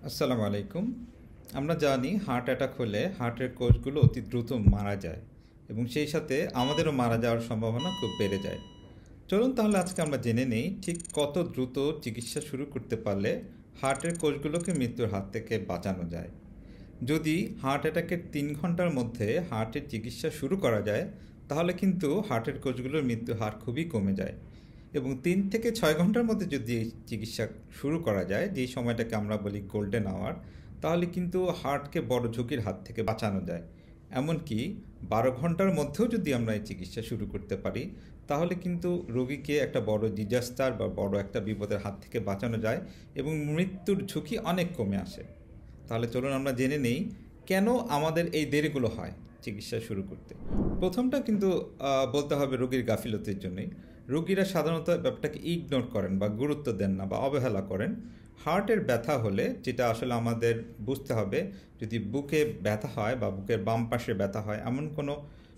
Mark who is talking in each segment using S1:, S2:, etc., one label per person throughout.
S1: আসসালামু আলাইকুম। আমরা জানি হার্ট অ্যাটাক হলে হার্টের কোষগুলো অতি দ্রুত মারা যায় এবং সেই সাথে আমাদেরও মারা যাওয়ার সম্ভাবনা খুব বেড়ে যায়। চলুন তাহলে আজকে আমরা জেনে নেই ঠিক কত দ্রুত চিকিৎসা শুরু করতে পারলে হার্টের কোষগুলোকে মৃত্যুর হাত থেকে বাঁচানো যায়। যদি হার্ট অ্যাটাকের 3 ঘন্টার মধ্যে হার্টের চিকিৎসা শুরু করা যায় তাহলে কিন্তু হার্টের কোষগুলোর মৃত্যুর হার খুবই কমে যায় এবং 3 থেকে 6 ঘন্টার মধ্যে যদি এই চিকিৎসা শুরু করা যায়, যেই সময়টাকে আমরা বলি গোল্ডেন আওয়ার, তাহলে কিন্তু হার্টকে বড় ঝুঁকির হাত থেকে বাঁচানো যায়। এমনকি 12 ঘন্টার মধ্যেও যদি আমরা এই চিকিৎসা শুরু করতে পারি তাহলে কিন্তু রোগীকে একটা বড় ডিজাস্টার বা বড় একটা বিপদের হাত থেকে বাঁচানো যায় এবং মৃত্যুর ঝুঁকি অনেক কমে আসে। তাহলে চলুন আমরা জেনে নেই কেন আমাদের এই দেরিগুলো হয় চিকিৎসা শুরু করতে। প্রথমটা কিন্তু বলতে হবে রোগীর গাফিলতির জন্যই। রোগীরা সাধারণত ব্যাপারটাকে ইগনোর করেন বা গুরুত্ব দেন না বা অবহেলা করেন। হার্টের ব্যথা হলে যেটা আসলে আমাদের বুঝতে হবে, যদি বুকে ব্যথা হয় বা বুকের বাম পাশে ব্যথা হয়, এমন কোনো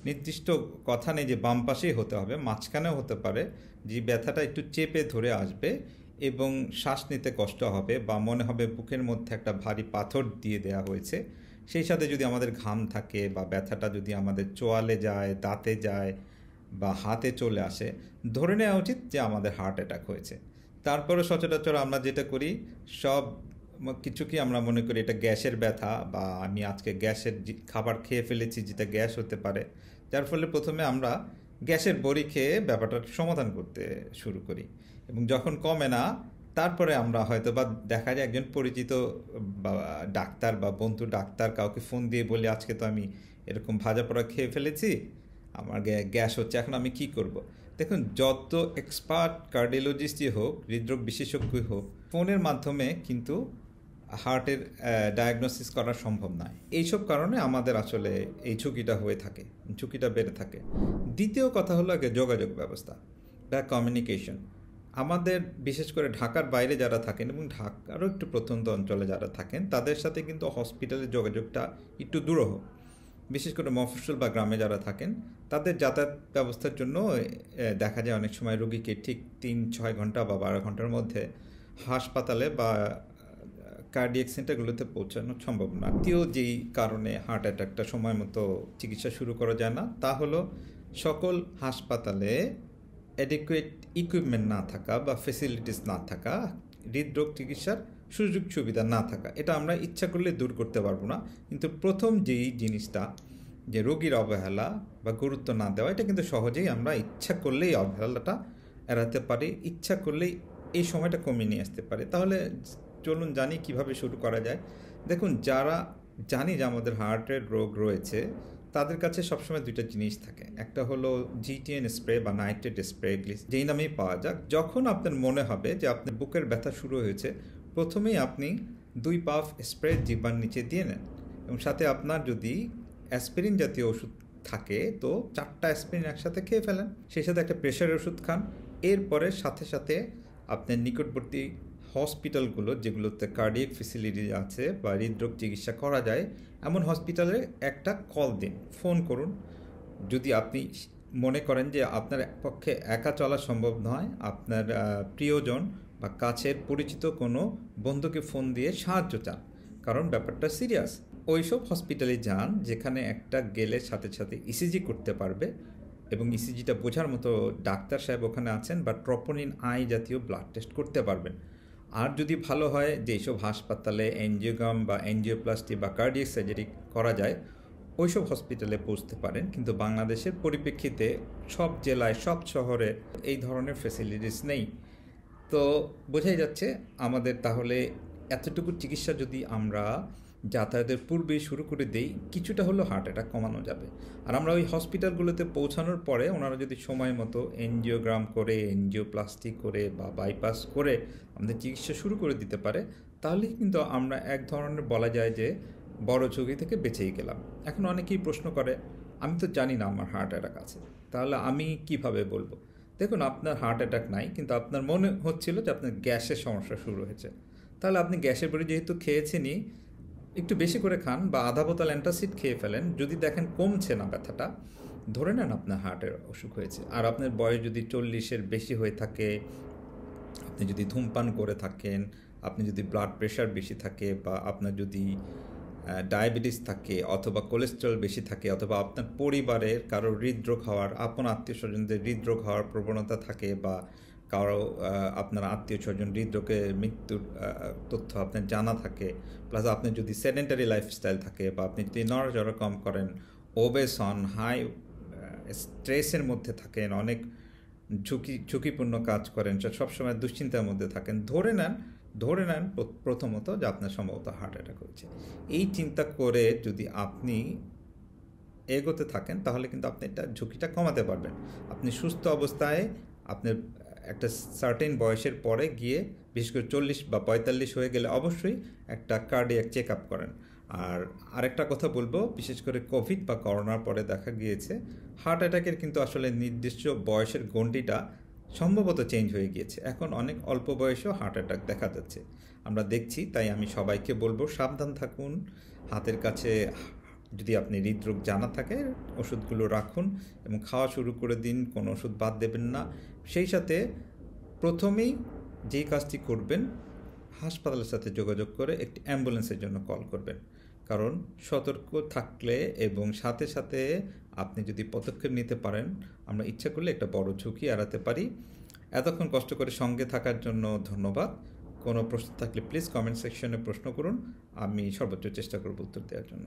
S1: নির্দিষ্ট কথা নেই যে বাম পাশেই হতে হবে, মাঝখানেও হতে পারে। যে ব্যথাটা একটু চেপে ধরে আসবে এবং শ্বাস নিতে কষ্ট হবে বা মনে হবে বুকের মধ্যে একটা ভারী পাথর দিয়ে দেওয়া হয়েছে। সেই সাথে যদি আমাদের ঘাম থাকে বা ব্যথাটা যদি আমাদের চোয়ালে যায়, দাঁতে যায় বা হাতে চলে আসে, ধরে নেওয়া উচিত যে আমাদের হার্ট অ্যাটাক হয়েছে। তারপরে সচরাচর আমরা যেটা করি, সব কিছুকে আমরা মনে করি এটা গ্যাসের ব্যথা বা আমি আজকে গ্যাসের খাবার খেয়ে ফেলেছি যেটা গ্যাস হতে পারে, যার ফলে প্রথমে আমরা গ্যাসের বড়ি খেয়ে ব্যাপারটার সমাধান করতে শুরু করি এবং যখন কমে না তারপরে আমরা হয়তো বা দেখা যায় একজন পরিচিত বা ডাক্তার বা বন্ধু ডাক্তার কাউকে ফোন দিয়ে বলি আজকে তো আমি এরকম ভাজা পোড়া খেয়ে ফেলেছি, আমার গ্যাস হচ্ছে, এখন আমি কি করব। দেখুন, যত এক্সপার্ট কার্ডিওলজিস্টই হোক, হৃদরোগ বিশেষজ্ঞই হোক, ফোনের মাধ্যমে কিন্তু হার্টের ডায়াগনোসিস করা সম্ভব নয়। এইসব কারণে আমাদের আসলে এই ঝুঁকিটা হয়ে থাকে, ঝুঁকিটা বেড়ে থাকে। দ্বিতীয় কথা হলো আগে যোগাযোগ ব্যবস্থা বা কমিউনিকেশন। আমাদের বিশেষ করে ঢাকার বাইরে যারা থাকেন এবং ঢাকারও একটু প্রত্যন্ত অঞ্চলে যারা থাকেন তাদের সাথে কিন্তু হসপিটালের যোগাযোগটা একটু দুরূহ। বিশেষ করে মফস্বল বা গ্রামে যারা থাকেন তাদের যাতায়াত ব্যবস্থার জন্য দেখা যায় অনেক সময় রোগীকে ঠিক 3-6 ঘন্টা বা 12 ঘন্টার মধ্যে হাসপাতালে বা কার্ডিয়াক সেন্টারগুলোতে পৌঁছানো সম্ভব না। দ্বিতীয় যেই কারণে হার্ট অ্যাটাকটা সময় মতো চিকিৎসা শুরু করা যায় না তা হলো সকল হাসপাতালে অ্যাডিকুয়েট ইকুইপমেন্ট না থাকা বা ফেসিলিটিস না থাকা, হৃদরোগ চিকিৎসার সুযোগ সুবিধা না থাকা। এটা আমরা ইচ্ছা করলে দূর করতে পারবো না, কিন্তু প্রথম যেই জিনিসটা যে রোগীর অবহেলা বা গুরুত্ব না দেওয়া, এটা কিন্তু সহজেই আমরা ইচ্ছা করলেই অবহেলাটা এড়াতে পারি, ইচ্ছা করলেই এই সময়টা কমিয়ে নিয়ে আসতে পারি। তাহলে চলুন জানি কিভাবে শুরু করা যায়। দেখুন, যারা জানি যে আমাদের হার্টের রোগ রয়েছে তাদের কাছে সবসময় দুইটা জিনিস থাকে। একটা হলো জিটিএন স্প্রে বা নাইট্রেট স্প্রে, যেই নামেই পাওয়া যাক। যখন আপনার মনে হবে যে আপনার বুকের ব্যথা শুরু হয়েছে, প্রথমেই আপনি 2 পাফ স্প্রে জিহ্বার নিচে দিয়ে নেন এবং সাথে আপনার যদি অ্যাসপিরিন জাতীয় ওষুধ থাকে তো 4টা অ্যাসপিরিন একসাথে খেয়ে ফেলেন, সেই সাথে একটা প্রেশারের ওষুধ খান। এরপরে সাথে সাথে আপনার নিকটবর্তী হসপিটালগুলো যেগুলোতে কার্ডিয়াক ফেসিলিটি আছে বা হৃদরোগ চিকিৎসা করা যায় এমন হসপিটালে একটা কল দিন, ফোন করুন। যদি আপনি মনে করেন যে আপনার পক্ষে একা চলা সম্ভব নয়, আপনার প্রিয়জন বা কাছের পরিচিত কোনো বন্ধুকে ফোন দিয়ে সাহায্য চান, কারণ ব্যাপারটা সিরিয়াস, ওইসব হসপিটালে যান যেখানে একটা গেলে সাথে সাথে ইসিজি করতে পারবে এবং ইসিজিটা বোঝার মতো ডাক্তার সাহেব ওখানে আছেন, বা ট্রপোনিন আই জাতীয় ব্লাড টেস্ট করতে পারবেন। আর যদি ভালো হয় যে এইসব হাসপাতালে এনজিওগ্রাম বা এনজিওপ্লাস্টি বা কার্ডিয়াক সার্জারি করা যায়, ওইসব হসপিটালে পৌঁছতে পারেন। কিন্তু বাংলাদেশের পরিপ্রেক্ষিতে সব জেলায় সব শহরে এই ধরনের ফেসিলিটিস নেই। তো বোঝাই যাচ্ছে আমাদের তাহলে এতটুকু চিকিৎসা যদি আমরা যাতায়াতের পূর্বেই শুরু করে দেই, কিছুটা হলেও হার্ট অ্যাটাক কমানো যাবে। আর আমরা ওই হসপিটালগুলোতে পৌঁছানোর পরে ওনারা যদি সময় মতো এনজিওগ্রাম করে, এনজিওপ্লাস্টি করে বা বাইপাস করে আমাদের চিকিৎসা শুরু করে দিতে পারে, তাহলেই কিন্তু আমরা এক ধরনের বলা যায় যে বড় ঝুঁকি থেকে বেঁচেই গেলাম। এখন অনেকেই প্রশ্ন করে, আমি তো জানি না আমার হার্ট অ্যাটাক আছে, তাহলে আমি কিভাবে বলবো? দেখুন, আপনার হার্ট অ্যাটাক নাই, কিন্তু আপনার মনে হচ্ছিল যে আপনার গ্যাসের সমস্যা শুরু হয়েছে। তাহলে আপনি গ্যাসের বড়ি যেহেতু খেয়েছেনই, একটু বেশি করে খান বা আধা বোতল অ্যান্টাসিড খেয়ে ফেলেন। যদি দেখেন কমছে না ব্যথাটা, ধরে নেন আপনার হার্টের অসুখ হয়েছে। আর আপনার বয়স যদি 40-এর বেশি হয়ে থাকে, আপনি যদি ধূমপান করে থাকেন, আপনি যদি ব্লাড প্রেশার বেশি থাকে বা আপনার যদি ডায়াবেটিস থাকে অথবা কোলেস্টেরল বেশি থাকে অথবা আপনার পরিবারের কারো হৃদরোগ হওয়ার আপন আত্মীয় স্বজনদের হৃদরোগ হওয়ার প্রবণতা থাকে বা কারো আপনার আত্মীয় স্বজন হৃদরোগে মৃত্যুর তথ্য আপনার জানা থাকে, প্লাস আপনার যদি সেডেন্টারি লাইফস্টাইল থাকে বা আপনি যদি নড়াচড়া কম করেন, ওবেস হন, হাই স্ট্রেসের মধ্যে থাকেন, অনেক ঝুঁকিপূর্ণ কাজ করেন, সবসময় দুশ্চিন্তার মধ্যে থাকেন, ধরে নেন প্রথমত যে আপনার সম্ভবত হার্ট অ্যাটাক হয়েছে। এই চিন্তা করে যদি আপনি এগোতে থাকেন তাহলে কিন্তু আপনি এটা ঝুঁকিটা কমাতে পারবেন। আপনি সুস্থ অবস্থায় আপনার একটা সার্টেন বয়সের পরে গিয়ে, বিশেষ করে 40 বা 45 হয়ে গেলে অবশ্যই একটা কার্ডিয়াক চেক আপ করেন। আর আরেকটা কথা বলবো, বিশেষ করে কোভিড বা করোনার পরে দেখা গিয়েছে হার্ট অ্যাটাকের কিন্তু আসলে নির্দিষ্ট বয়সের গণ্ডিটা সম্ভবত চেঞ্জ হয়ে গিয়েছে। এখন অনেক অল্প বয়সেও হার্ট অ্যাটাক দেখা যাচ্ছে, আমরা দেখছি। তাই আমি সবাইকে বলবো সাবধান থাকুন, হাতের কাছে যদি আপনি হৃদরোগ জানা থাকে ওষুধগুলো রাখুন এবং খাওয়া শুরু করে দিন, কোনো ওষুধ বাদ দেবেন না। সেই সাথে প্রথমেই যেই কাজটি করবেন, হাসপাতালের সাথে যোগাযোগ করে একটি অ্যাম্বুলেন্সের জন্য কল করবেন। কারণ সতর্ক থাকলে এবং সাথে সাথে আপনি যদি পদক্ষেপ নিতে পারেন, আমরা ইচ্ছা করলে একটা বড় ঝুঁকি এড়াতে পারি। এতক্ষণ কষ্ট করে সঙ্গে থাকার জন্য ধন্যবাদ। কোনো প্রশ্ন থাকলে প্লিজ কমেন্ট সেকশনে প্রশ্ন করুন, আমি সর্বোচ্চ চেষ্টা করব উত্তর দেওয়ার জন্য।